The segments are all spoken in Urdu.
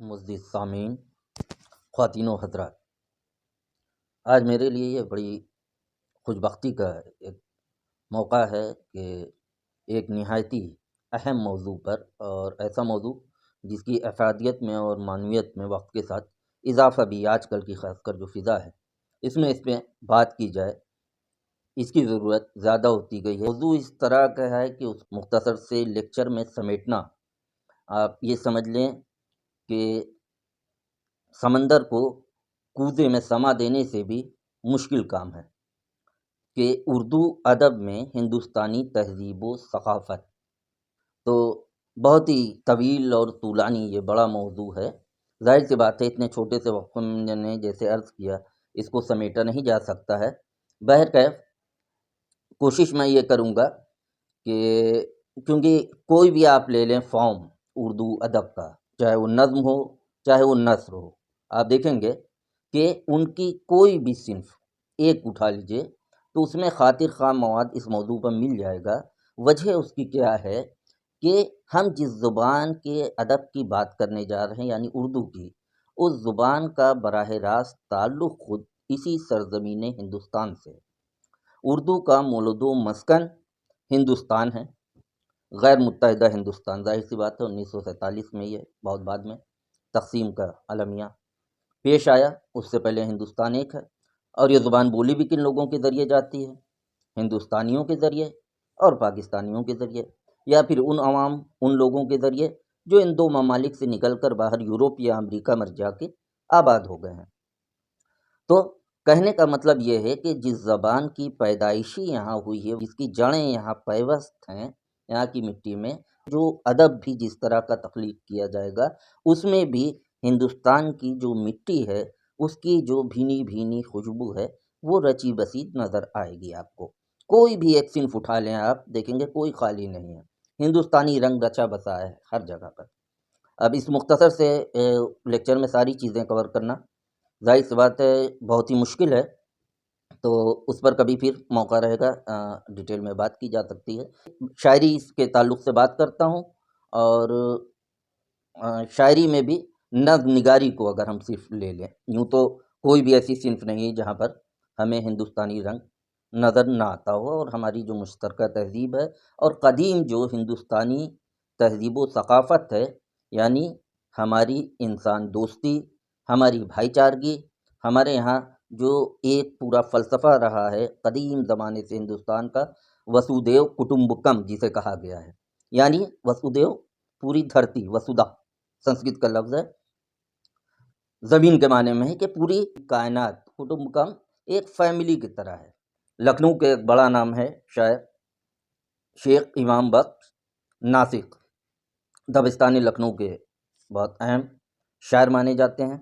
معزز سامعین، خواتین و حضرات، آج میرے لیے یہ بڑی خوش بختی کا ایک موقع ہے کہ ایک نہایتی اہم موضوع پر، اور ایسا موضوع جس کی افادیت میں اور معنویت میں وقت کے ساتھ اضافہ بھی آج کل کی خاص کر جو فضا ہے اس پہ بات کی جائے، اس کی ضرورت زیادہ ہوتی گئی ہے۔ موضوع اس طرح کا ہے کہ اس مختصر سے لیکچر میں سمیٹنا، آپ یہ سمجھ لیں کہ سمندر کو کوزے میں سما دینے سے بھی مشکل کام ہے کہ اردو ادب میں ہندوستانی تہذیب و ثقافت۔ تو بہت ہی طویل اور طولانی یہ بڑا موضوع ہے، ظاہر سی بات ہے اتنے چھوٹے سے وقت میں نے جیسے عرض کیا اس کو سمیٹا نہیں جا سکتا ہے۔ بہرکیف کوشش میں یہ کروں گا کہ کیونکہ کوئی بھی آپ لے لیں فارم اردو ادب کا، چاہے وہ نظم ہو چاہے وہ نثر ہو، آپ دیکھیں گے کہ ان کی کوئی بھی صنف ایک اٹھا لیجئے تو اس میں خاطر خواہ مواد اس موضوع پر مل جائے گا۔ وجہ اس کی کیا ہے کہ ہم جس زبان کے ادب کی بات کرنے جا رہے ہیں یعنی اردو کی، اس زبان کا براہ راست تعلق خود اسی سرزمین ہندوستان سے۔ اردو کا مولد و مسکن ہندوستان ہے، غیر متحدہ ہندوستان۔ ظاہر سی بات ہے 1947 میں یہ بہت بعد میں تقسیم کا المیہ پیش آیا، اس سے پہلے ہندوستان ایک ہے۔ اور یہ زبان بولی بھی کن لوگوں کے ذریعے جاتی ہے؟ ہندوستانیوں کے ذریعے اور پاکستانیوں کے ذریعے، یا پھر ان عوام ان لوگوں کے ذریعے جو ان دو ممالک سے نکل کر باہر یورپ یا امریکہ میں جا کے آباد ہو گئے ہیں۔ تو کہنے کا مطلب یہ ہے کہ جس زبان کی پیدائشی یہاں ہوئی ہے، جس کی جڑیں یہاں پیوست ہیں یہاں کی مٹی میں، جو ادب بھی جس طرح کا تخلیق کیا جائے گا اس میں بھی ہندوستان کی جو مٹی ہے اس کی جو بھینی بھینی خوشبو ہے وہ رچی بسی نظر آئے گی آپ کو۔ کوئی بھی ایک صنف اٹھا لیں آپ دیکھیں گے کوئی خالی نہیں ہے، ہندوستانی رنگ رچا بسا ہے ہر جگہ پر۔ اب اس مختصر سے لیکچر میں ساری چیزیں کور کرنا ظاہر سی بات ہے بہت ہی مشکل ہے، تو اس پر کبھی پھر موقع رہے گا، ڈیٹیل میں بات کی جا سکتی ہے۔ شاعری کے تعلق سے بات کرتا ہوں، اور شاعری میں بھی نظم نگاری کو اگر ہم صرف لے لیں، یوں تو کوئی بھی ایسی صنف نہیں جہاں پر ہمیں ہندوستانی رنگ نظر نہ آتا ہو، اور ہماری جو مشترکہ تہذیب ہے اور قدیم جو ہندوستانی تہذیب و ثقافت ہے، یعنی ہماری انسان دوستی، ہماری بھائی چارگی، ہمارے یہاں جو ایک پورا فلسفہ رہا ہے قدیم زمانے سے ہندوستان کا، وسودیو کٹمبکم جسے کہا گیا ہے، یعنی وسودیو پوری دھرتی، وسودھا سنسکرت کا لفظ ہے، زمین کے معنی میں ہے کہ پوری کائنات، کٹمبکم ایک فیملی کی طرح ہے۔ لکھنؤ کے ایک بڑا نام ہے شاعر شیخ امام بخش ناسک، دبستان لکھنؤ کے بہت اہم شاعر مانے جاتے ہیں۔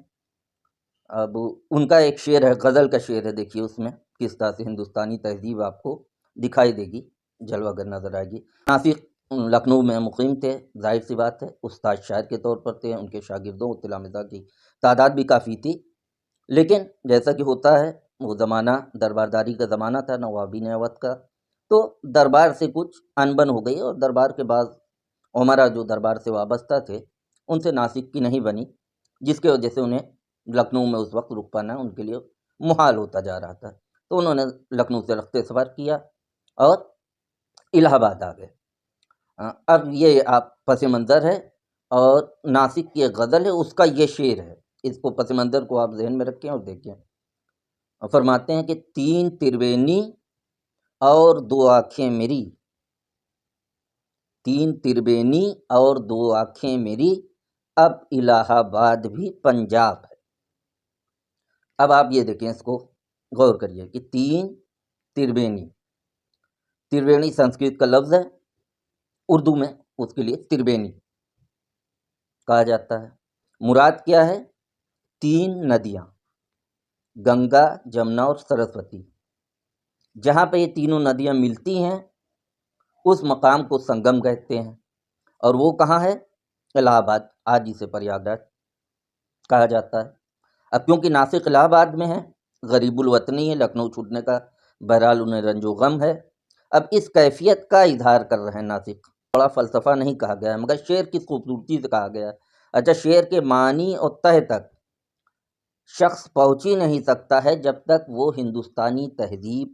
اب ان کا ایک شعر ہے، غزل کا شعر ہے، دیکھیے اس میں کس طرح سے ہندوستانی تہذیب آپ کو دکھائی دے گی، جلوہ گر نظر آئے گی۔ ناسک لکھنؤ میں مقیم تھے، ظاہر سی بات ہے استاد شاعر کے طور پر تھے، ان کے شاگردوں و تلامذہ کی تعداد بھی کافی تھی، لیکن جیسا کہ ہوتا ہے وہ زمانہ دربارداری کا زمانہ تھا، نوابین اودھ کا، تو دربار سے کچھ انبن ہو گئی، اور دربار کے بعض عمرا جو دربار سے وابستہ تھے ان سے ناسک کی نہیں بنی، جس کی وجہ سے انہیں لکھنؤ میں اس وقت رک پانا ان کے لیے محال ہوتا جا رہا تھا۔ تو انہوں نے لکھنؤ سے رخت سفر کیا اور الہ آباد آ گئے۔ اب یہ آپ پس منظر ہے، اور ناسک کی ایک غزل ہے اس کا یہ شعر ہے، اس کو پس منظر کو آپ ذہن میں رکھیں اور دیکھیں۔ فرماتے ہیں کہ تین تربینی اور دو آنکھیں میری، تین تربینی اور دو آنکھیں میری، اب الہ آباد بھی پنجاب ہے۔ اب آپ یہ دیکھیں، اس کو غور کریے کہ تین تربینی، تربینی سنسکرت کا لفظ ہے، اردو میں اس کے لیے تربینی کہا جاتا ہے۔ مراد کیا ہے؟ تین ندیاں، گنگا، جمنا اور سرسوتی، جہاں پہ یہ تینوں ندیاں ملتی ہیں اس مقام کو سنگم کہتے ہیں، اور وہ کہاں ہے؟ الہ آباد، آج جسے پریاگ راج کہا جاتا ہے۔ اب کیونکہ ناسک الہ آباد میں ہے، غریب الوطنی ہے، لکھنؤ چھوٹنے کا بہرحال انہیں رنج و غم ہے۔ اب اس کیفیت کا اظہار کر رہے ہیں ناسک، بڑا فلسفہ نہیں کہا گیا ہے مگر شعر کی خوبصورتی سے کہا گیا ہے۔ اچھا، شعر کے معنی اور تہ تک شخص پہنچ ہی نہیں سکتا ہے جب تک وہ ہندوستانی تہذیب،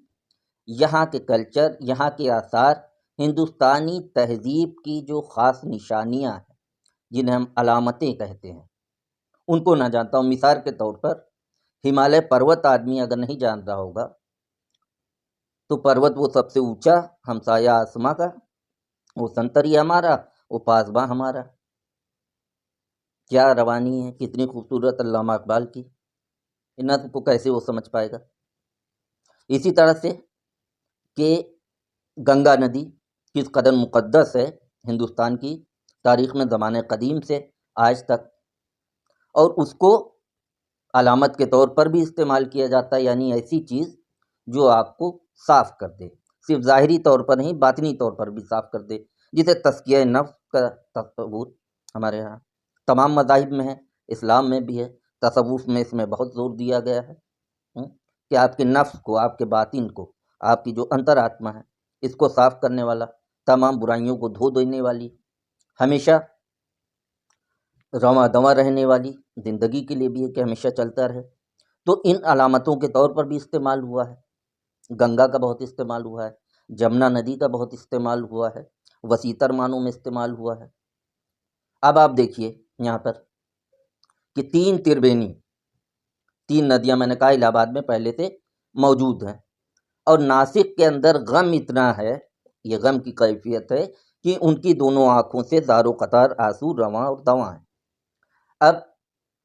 یہاں کے کلچر، یہاں کے آثار، ہندوستانی تہذیب کی جو خاص نشانیاں ہیں جنہیں ہم علامتیں کہتے ہیں ان کو نہ جانتا ہوں۔ مثال کے طور پر ہمالیہ پروت آدمی اگر نہیں جان رہا ہوگا تو پروت وہ سب سے اونچا ہمسایہ آسماں کا، وہ سنتری ہمارا، وہ پاسباں ہمارا۔ کیا روانی ہے، کتنی خوبصورت علامہ اقبال کی، ان کو کیسے وہ سمجھ پائے گا؟ اسی طرح سے کہ گنگا ندی کس قدر مقدس ہے ہندوستان کی تاریخ میں، زمانے قدیم سے آج تک، اور اس کو علامت کے طور پر بھی استعمال کیا جاتا ہے، یعنی ایسی چیز جو آپ کو صاف کر دے، صرف ظاہری طور پر نہیں باطنی طور پر بھی صاف کر دے، جسے تزکیہ نفس کا تصور ہمارے یہاں تمام مذاہب میں ہے، اسلام میں بھی ہے، تصوف میں اس میں بہت زور دیا گیا ہے کہ آپ کے نفس کو، آپ کے باطن کو، آپ کی جو انتر آتما ہے اس کو صاف کرنے والا، تمام برائیوں کو دھو دینے والی، ہمیشہ رواں دواں رہنے والی زندگی کے لیے بھی ہے کہ ہمیشہ چلتا رہے۔ تو ان علامتوں کے طور پر بھی استعمال ہوا ہے، گنگا کا بہت استعمال ہوا ہے، جمنا ندی کا بہت استعمال ہوا ہے، وسیع تر معنوں میں استعمال ہوا ہے۔ اب آپ دیکھیے یہاں پر کہ تین تربینی، تین ندیاں میں نے کہا الہ آباد میں پہلے سے موجود ہیں، اور ناسک کے اندر غم اتنا ہے، یہ غم کی کیفیت ہے کہ ان کی دونوں آنکھوں سے زار و قطار آنسو رواں اور دواں ہیں۔ اب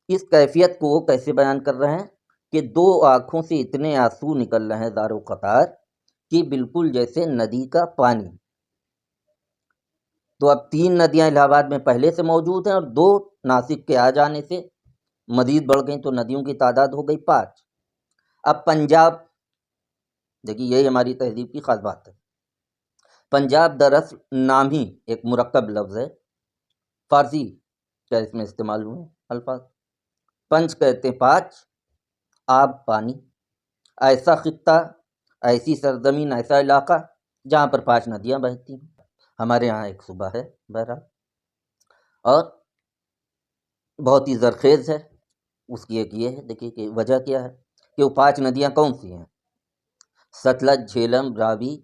اس کیفیت کو وہ کیسے بیان کر رہے ہیں کہ دو آنکھوں سے اتنے آنسو نکل رہے ہیں زار و قطار کہ بالکل جیسے ندی کا پانی۔ تو اب تین ندیاں الہ آباد میں پہلے سے موجود ہیں اور دو ناسک کے آ جانے سے مزید بڑھ گئیں، تو ندیوں کی تعداد ہو گئی 5۔ اب پنجاب، دیکھیے یہی ہماری تہذیب کی خاص بات ہے، پنجاب دراصل نام ہی ایک مرکب لفظ ہے، فارسی کا اس میں استعمال ہوئے الفاظ۔ پنج کہتے ہیں 5، آب پانی، ایسا خطہ، ایسی سرزمین، ایسا علاقہ جہاں پر 5 ندیاں بہتی ہیں۔ ہمارے یہاں ایک صوبہ ہے بہرحال، اور بہت ہی زرخیز ہے، اس کی ایک یہ ہے، دیکھیے کہ وجہ کیا ہے کہ وہ 5 ندیاں کون سی ہیں؟ ستلج، جھیلم، راوی،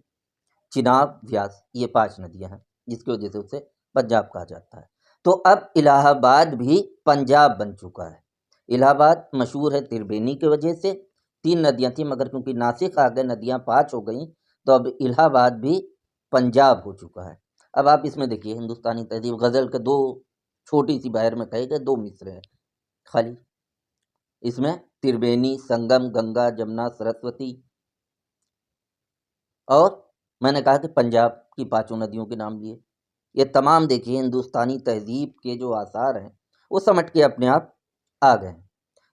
چناب، بیاس، یہ 5 ندیاں ہیں جس کی وجہ سے اسے پنجاب کہا جاتا ہے۔ تو اب الہ آباد بھی پنجاب بن چکا ہے۔ الہ آباد مشہور ہے تربینی کی وجہ سے، 3 ندیاں تھیں مگر کیونکہ ناسک آ گئے ندیاں 5 ہو گئیں، تو اب الہ آباد بھی پنجاب ہو چکا ہے۔ اب آپ اس میں دیکھیے ہندوستانی تہذیب، غزل کے 2 چھوٹی سی بہر میں کہے گئے 2 مصرے ہیں خالی، اس میں تربینی، سنگم، گنگا، جمنا، سرسوتی، اور میں نے کہا کہ پنجاب کی 5 ندیوں کے نام لیے۔ یہ تمام دیکھیے ہندوستانی تہذیب کے جو آثار ہیں وہ سمٹ کے اپنے آپ آ گئے ہیں۔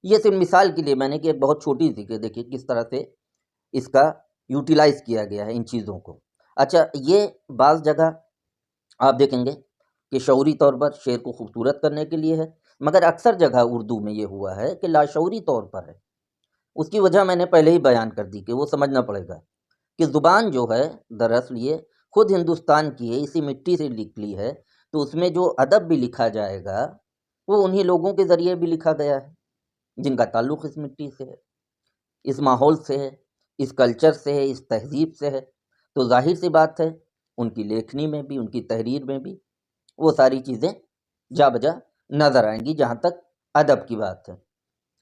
یہ صرف مثال کے لیے میں نے کہ ایک بہت چھوٹی سی کہ دیکھیے کس طرح سے اس کا یوٹیلائز کیا گیا ہے ان چیزوں کو۔ اچھا، یہ بعض جگہ آپ دیکھیں گے کہ شعوری طور پر شعر کو خوبصورت کرنے کے لیے ہے، مگر اکثر جگہ اردو میں یہ ہوا ہے کہ لاشعوری طور پر ہے۔ اس کی وجہ میں نے پہلے ہی بیان کر دی کہ وہ سمجھنا پڑے گا کہ زبان جو ہے دراصل یہ خود ہندوستان کی ہے، اسی مٹی سے نکلی ہے، تو اس میں جو ادب بھی لکھا جائے گا وہ انہی لوگوں کے ذریعے بھی لکھا گیا ہے جن کا تعلق اس مٹی سے ہے، اس ماحول سے ہے، اس کلچر سے ہے، اس تہذیب سے ہے، تو ظاہر سی بات ہے ان کی لیکھنی میں بھی، ان کی تحریر میں بھی وہ ساری چیزیں جا بجا نظر آئیں گی۔ جہاں تک ادب کی بات ہے،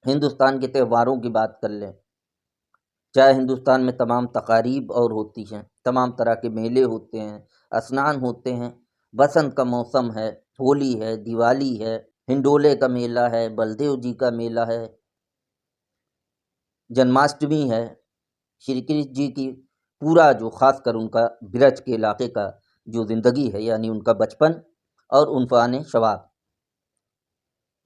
ہندوستان کے تہواروں کی بات کر لیں، چاہے ہندوستان میں تمام تقاریب اور ہوتی ہیں، تمام طرح کے میلے ہوتے ہیں، اسنان ہوتے ہیں، بسنت کا موسم ہے، ہولی ہے، دیوالی ہے، ہنڈولے کا میلہ ہے، بلدیو جی کا میلہ ہے، جنماشٹمی ہے، شری کرشن جی کی پورا جو خاص کر ان کا برج کے علاقے کا جو زندگی ہے، یعنی ان کا بچپن اور عنفوان شباب،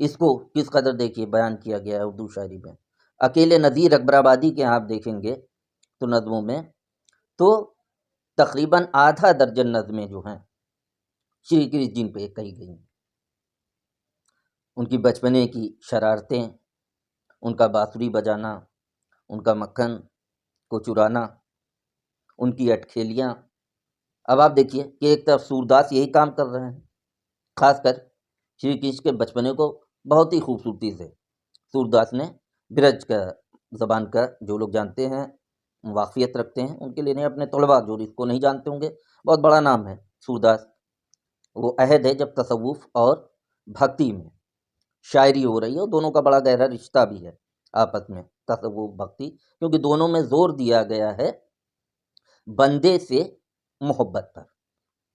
اس کو کس قدر دیکھیے بیان کیا گیا ہے اردو شاعری میں۔ اکیلے نظیر اکبر آبادی کے آپ دیکھیں گے تو نظموں میں تو تقریباً آدھا درجن نظمیں جو ہیں شری کرشن جی پہ کہی گئی ہیں، ان کی بچپنے کی شرارتیں، ان کا بانسری بجانا، ان کا مکھن کو چرانا، ان کی اٹکھیلیاں۔ اب آپ دیکھیے کہ ایک طرف سورداس یہی کام کر رہے ہیں، خاص کر شری کرشن کے بچپنے کو بہت ہی خوبصورتی سے سورداس نے برج کا زبان کا جو لوگ جانتے ہیں واقفیت رکھتے ہیں ان کے لیے اپنے طلباء جو اس کو نہیں جانتے ہوں گے، بہت بڑا نام ہے سورداس۔ وہ عہد ہے جب تصوف اور بھکتی میں شاعری ہو رہی ہے، اور دونوں کا بڑا گہرا رشتہ بھی ہے آپس میں، تصوف بھکتی، کیونکہ دونوں میں زور دیا گیا ہے بندے سے محبت پر،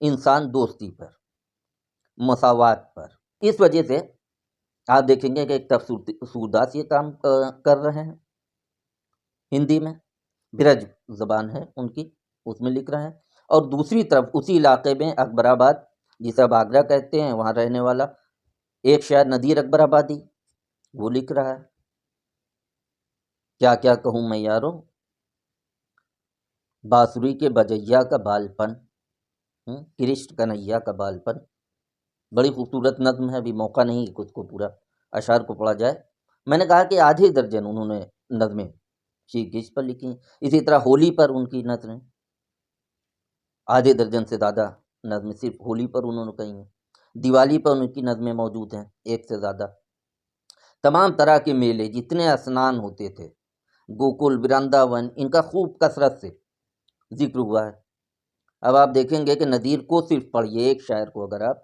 انسان دوستی پر، مساوات پر۔ اس وجہ سے آپ دیکھیں گے کہ ایک طرف سورداس یہ کام کر رہے ہیں ہندی میں، برج زبان ہے ان کی، اس میں لکھ رہے ہیں، اور دوسری طرف اسی علاقے میں اکبر آباد، جسے اب آگرہ کہتے ہیں، وہاں رہنے والا ایک شاعر ندیر اکبر آبادی، وہ لکھ رہا ہے کیا کیا کہوں میں یارو، بانسری کے بجیا کا بال پن، کرشن کنہیا کا بال پن۔ بڑی خوبصورت نظم ہے، ابھی موقع نہیں کہ اس کو پورا اشعار کو پڑھا جائے۔ میں نے کہا کہ آدھے درجن انہوں نے نظمیں شری کرشن پر لکھی ہیں، اسی طرح ہولی پر ان کی نظمیں آدھے درجن سے زیادہ نظمیں صرف ہولی پر انہوں نے کہی ہیں، دیوالی پر ان کی نظمیں موجود ہیں ایک سے زیادہ۔ تمام طرح کے میلے، جتنے اسنان ہوتے تھے، گوکل، برنداون، ان کا خوب کثرت سے ذکر ہوا ہے۔ اب آپ دیکھیں گے کہ ندیر کو صرف پڑھیے ایک شاعر کو اگر آپ،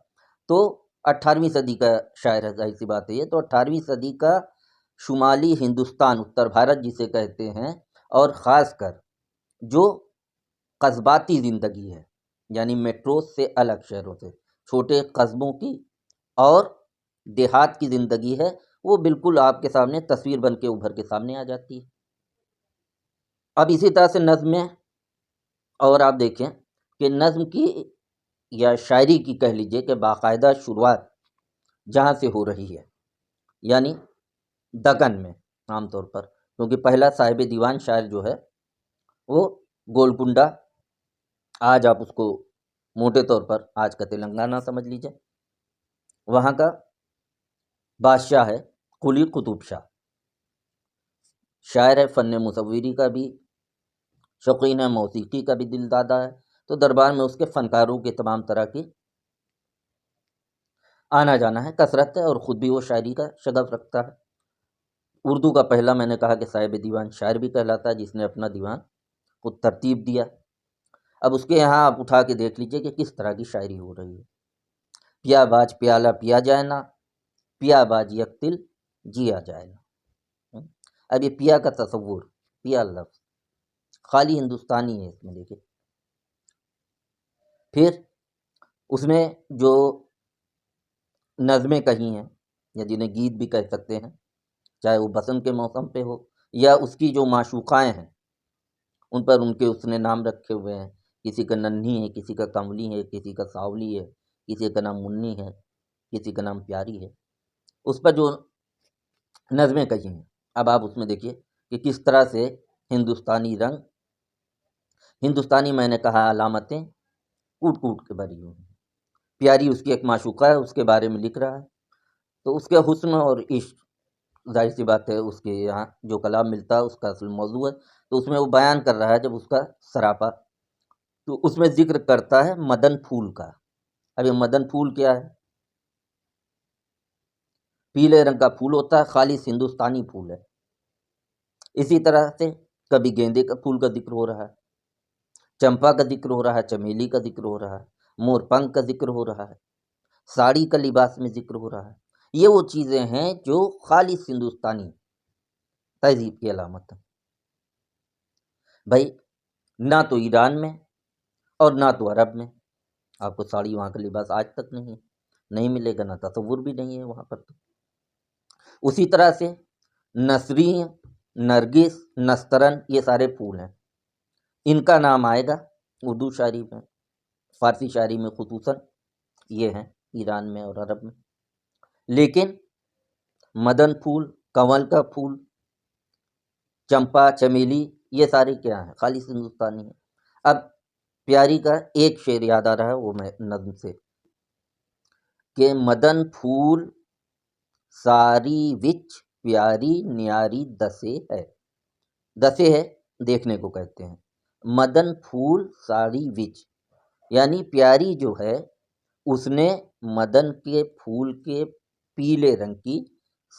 تو 18ویں صدی کا شاعر ہے، ظاہر سی بات ہے یہ تو 18ویں صدی کا شمالی ہندوستان، اتر بھارت جسے کہتے ہیں، اور خاص کر جو قصباتی زندگی ہے، یعنی میٹرو سے الگ شہروں سے چھوٹے قصبوں کی اور دیہات کی زندگی ہے، وہ بالکل آپ کے سامنے تصویر بن کے ابھر کے سامنے آ جاتی ہے۔ اب اسی طرح سے نظمیں، اور آپ دیکھیں کہ نظم کی یا شاعری کی کہہ لیجئے کہ باقاعدہ شروعات جہاں سے ہو رہی ہے، یعنی دکن میں عام طور پر، کیونکہ پہلا صاحب دیوان شاعر جو ہے وہ گولکنڈہ، آج آپ اس کو موٹے طور پر آج کا تلنگانہ سمجھ لیجئے، وہاں کا بادشاہ ہے قلی قطب شاہ، شاعر ہے، فن مصوری کا بھی شوقین ہے، موسیقی کا بھی دل دادا ہے، تو دربار میں اس کے فنکاروں کے تمام طرح کی آنا جانا ہے، کثرت ہے، اور خود بھی وہ شاعری کا شغف رکھتا ہے۔ اردو کا پہلا میں نے کہا کہ صاحب دیوان شاعر بھی کہلاتا ہے، جس نے اپنا دیوان خود ترتیب دیا۔ اب اس کے یہاں آپ اٹھا کے دیکھ لیجئے کہ کس طرح کی شاعری ہو رہی ہے۔ پیا باج پیالہ پیا جائے نا، پیا باج یک تل جیا جائے نا۔ اب یہ پیا کا تصور، پیا لفظ خالی ہندوستانی ہے، اس میں دیکھیں پھر اس میں جو نظمیں کہی ہیں، یا جنہیں گیت بھی کہہ سکتے ہیں، چاہے وہ بسنت کے موسم پہ ہو، یا اس کی جو معشوقائیں ہیں ان پر ان کے اس نے نام رکھے ہوئے ہیں، کسی کا ننھی ہے، کسی کا کملی ہے، کسی کا ساولی ہے، کسی کا نام منی ہے، کسی کا نام پیاری ہے، اس پر جو نظمیں کہی ہیں۔ اب آپ اس میں دیکھیے کہ کس طرح سے ہندوستانی رنگ، ہندوستانی میں نے کہا علامتیں کوٹ کوٹ کے بھری ہوئی ہیں۔ پیاری اس کی ایک معشوقہ ہے، اس کے بارے میں لکھ رہا ہے، تو اس کے حسن اور عشق، ظاہر سی بات ہے اس کے یہاں جو کلام ملتا ہے اس کا اصل موضوع ہے، تو اس میں وہ بیان کر رہا ہے جب اس کا سراپا، تو اس میں ذکر کرتا ہے مدن پھول کا۔ اب یہ مدن پھول کیا ہے؟ پیلے رنگ کا پھول ہوتا ہے، خالص ہندوستانی پھول ہے۔ اسی طرح سے کبھی گیندے کا پھول کا ذکر ہو رہا ہے، چمپا کا ذکر ہو رہا ہے، چمیلی کا ذکر ہو رہا ہے، مور پنکھ کا ذکر ہو رہا ہے، ساڑی کا لباس میں ذکر ہو رہا ہے۔ یہ وہ چیزیں ہیں جو خالص ہندوستانی تہذیب کی علامت ہے۔ بھائی نہ تو ایران میں اور نہ تو عرب میں آپ کو ساڑی، وہاں کا لباس آج تک نہیں ملے گا، نہ تصور بھی نہیں ہے وہاں پر۔ تو اسی طرح سے نسرین، نرگس، نسترن، یہ سارے پھول ہیں، ان کا نام آئے گا اردو شاعری میں، فارسی شاعری میں خصوصاً یہ ہیں ایران میں اور عرب میں۔ لیکن مدن پھول، کنول کا پھول، چمپا، چمیلی، یہ سارے کیا ہیں؟ خالص ہندوستانی ہیں۔ اب پیاری کا ایک شعر یاد آ رہا ہے، وہ میں نظم سے، کہ مدن پھول ساری وچ پیاری نیاری دسے ہے، دسے ہے دیکھنے کو کہتے ہیں، مدن پھول ساڑی وچ، یعنی پیاری جو ہے اس نے مدن کے پھول کے پیلے رنگ کی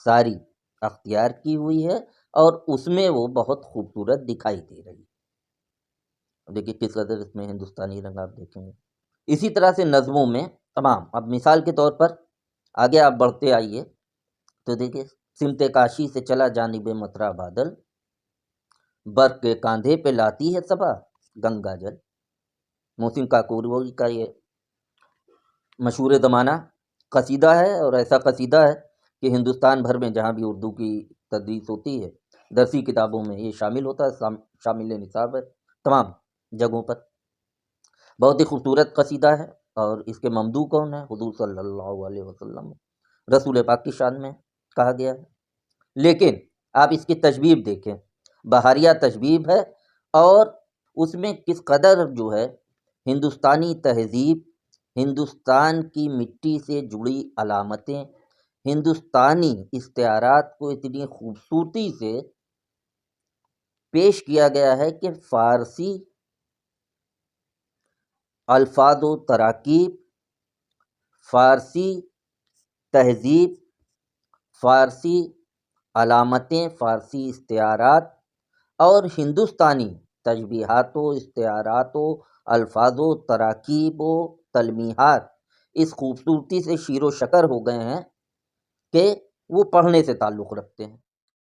ساری اختیار کی ہوئی ہے اور اس میں وہ بہت خوبصورت دکھائی دے رہی ہے۔ دیکھیے کس قدر اس میں ہندوستانی رنگ آپ دیکھیں گے۔ اسی طرح سے نظموں میں تمام، اب مثال کے طور پر آگے آپ بڑھتے آئیے تو دیکھیے، سمت کاشی سے چلا جانب مترا بادل، برق کے کاندھے پہ لاتی ہے صبا گنگا جل۔ محسن کاکوری کا یہ مشہور زمانہ قصیدہ ہے، اور ایسا قصیدہ ہے کہ ہندوستان بھر میں جہاں بھی اردو کی تدریس ہوتی ہے، درسی کتابوں میں یہ شامل ہوتا ہے، شامل نصاب ہے تمام جگہوں پر۔ بہت ہی خوبصورت قصیدہ ہے، اور اس کے ممدوح کون ہے؟ حضور صلی اللہ علیہ وسلم، رسول پاک کی شان میں کہا گیا ہے۔ لیکن آپ اس کی تجویب دیکھیں، بہاریہ تجویب ہے، اور اس میں کس قدر جو ہے ہندوستانی تہذیب، ہندوستان کی مٹی سے جڑی علامتیں، ہندوستانی استعارات کو اتنی خوبصورتی سے پیش کیا گیا ہے کہ فارسی الفاظ و تراکیب، فارسی تہذیب، فارسی علامتیں، فارسی استعارات اور ہندوستانی تشبیہات و استعارات و الفاظ و تراکیب و تلمیحات اس خوبصورتی سے شیر و شکر ہو گئے ہیں کہ وہ پڑھنے سے تعلق رکھتے ہیں۔